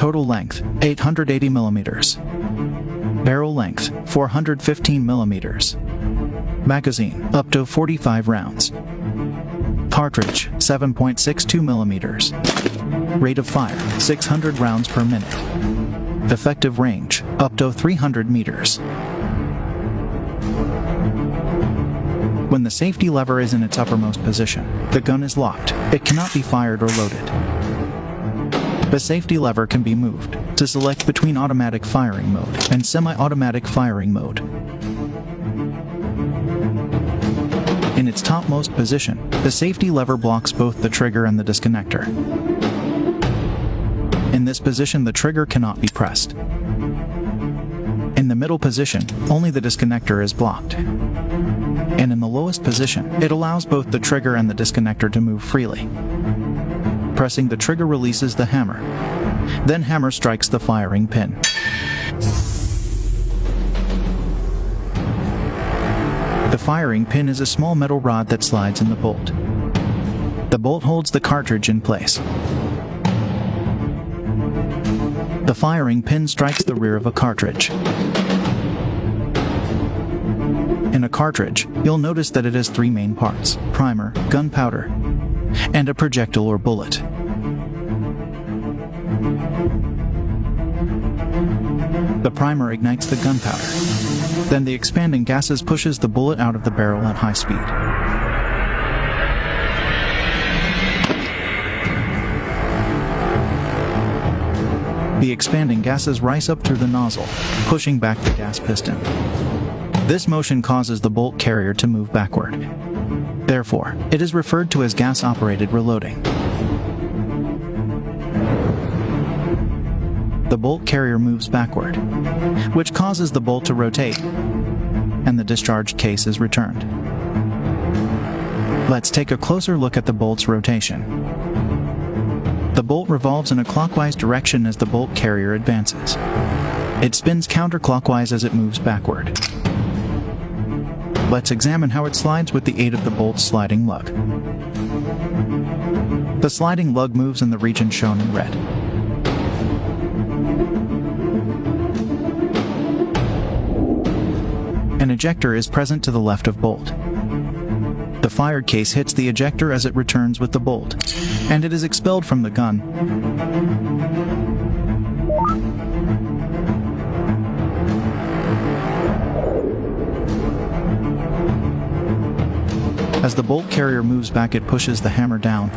Total length, 880 millimeters. Barrel length, 415 millimeters. Magazine, up to 45 rounds. Cartridge, 7.62 millimeters. Rate of fire, 600 rounds per minute. Effective range, up to 300 meters. When the safety lever is in its uppermost position, the gun is locked. It cannot be fired or loaded. The safety lever can be moved to select between automatic firing mode and semi-automatic firing mode. In its topmost position, the safety lever blocks both the trigger and the disconnector. In this position, the trigger cannot be pressed. In the middle position, only the disconnector is blocked. And in the lowest position, it allows both the trigger and the disconnector to move freely. Pressing the trigger releases the hammer. Then hammer strikes the firing pin. The firing pin is a small metal rod that slides in the bolt. The bolt holds the cartridge in place. The firing pin strikes the rear of a cartridge. In a cartridge, you'll notice that it has three main parts: primer, gunpowder, and a projectile or bullet. The primer ignites the gunpowder. Then the expanding gases pushes the bullet out of the barrel at high speed. The expanding gases rise up through the nozzle, pushing back the gas piston. This motion causes the bolt carrier to move backward. Therefore, it is referred to as gas-operated reloading. The bolt carrier moves backward, which causes the bolt to rotate, and the discharged case is returned. Let's take a closer look at the bolt's rotation. The bolt revolves in a clockwise direction as the bolt carrier advances. It spins counterclockwise as it moves backward. Let's examine how it slides with the aid of the bolt's sliding lug. The sliding lug moves in the region shown in red. An ejector is present to the left of bolt. The fired case hits the ejector as it returns with the bolt, and it is expelled from the gun. As the bolt carrier moves back, it pushes the hammer down.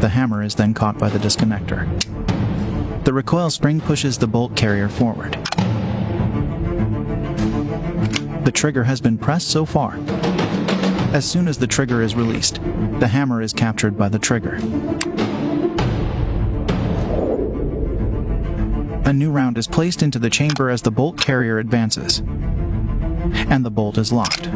The hammer is then caught by the disconnector. The recoil spring pushes the bolt carrier forward. The trigger has been pressed so far. As soon as the trigger is released, the hammer is captured by the trigger. A new round is placed into the chamber as the bolt carrier advances, and the bolt is locked.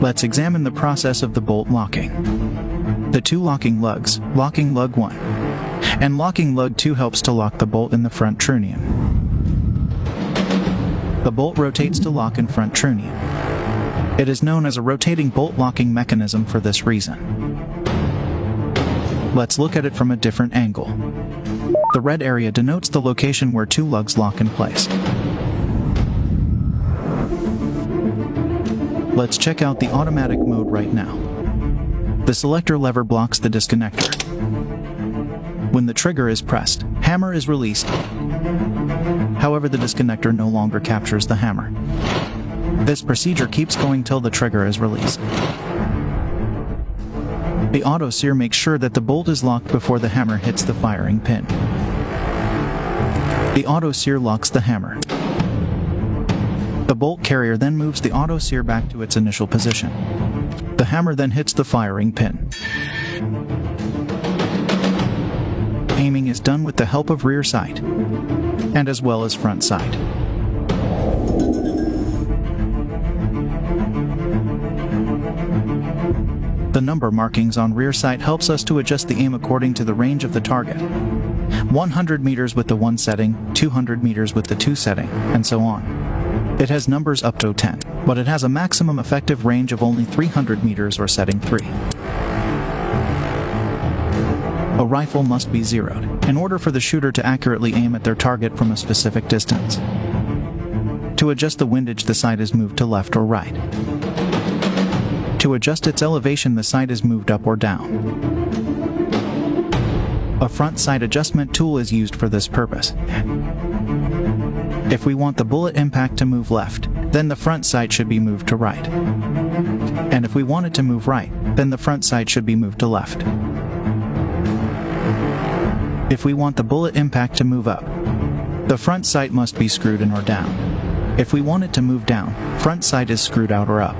Let's examine the process of the bolt locking. The two locking lugs, locking lug 1 and locking lug 2, helps to lock the bolt in the front trunnion. The bolt rotates to lock in front trunnion. It is known as a rotating bolt locking mechanism for this reason. Let's look at it from a different angle. The red area denotes the location where two lugs lock in place. Let's check out the automatic mode right now. The selector lever blocks the disconnector. When the trigger is pressed, hammer is released. However, the disconnector no longer captures the hammer. This procedure keeps going till the trigger is released. The auto sear makes sure that the bolt is locked before the hammer hits the firing pin. The auto sear locks the hammer. The bolt carrier then moves the auto sear back to its initial position. The hammer then hits the firing pin. Aiming is done with the help of rear sight, and as well as front sight. The number markings on rear sight helps us to adjust the aim according to the range of the target. 100 meters with the 1 setting, 200 meters with the 2 setting, and so on. It has numbers up to 10, but it has a maximum effective range of only 300 meters or setting 3. a rifle must be zeroed in order for the shooter to accurately aim at their target from a specific distance. To adjust the windage, the sight is moved to left or right. To adjust its elevation, the sight is moved up or down. A front sight adjustment tool is used for this purpose. If we want the bullet impact to move left, then the front sight should be moved to right. And if we want it to move right, then the front sight should be moved to left. If we want the bullet impact to move up, the front sight must be screwed in or down. If we want it to move down, front sight is screwed out or up.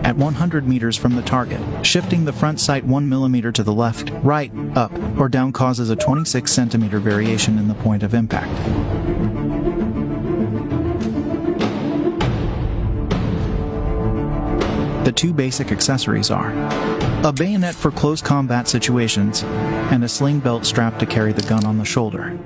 At 100 meters from the target, shifting the front sight 1 mm to the left, right, up, or down causes a 26 cm variation in the point of impact. The two basic accessories are a bayonet for close combat situations and a sling belt strap to carry the gun on the shoulder.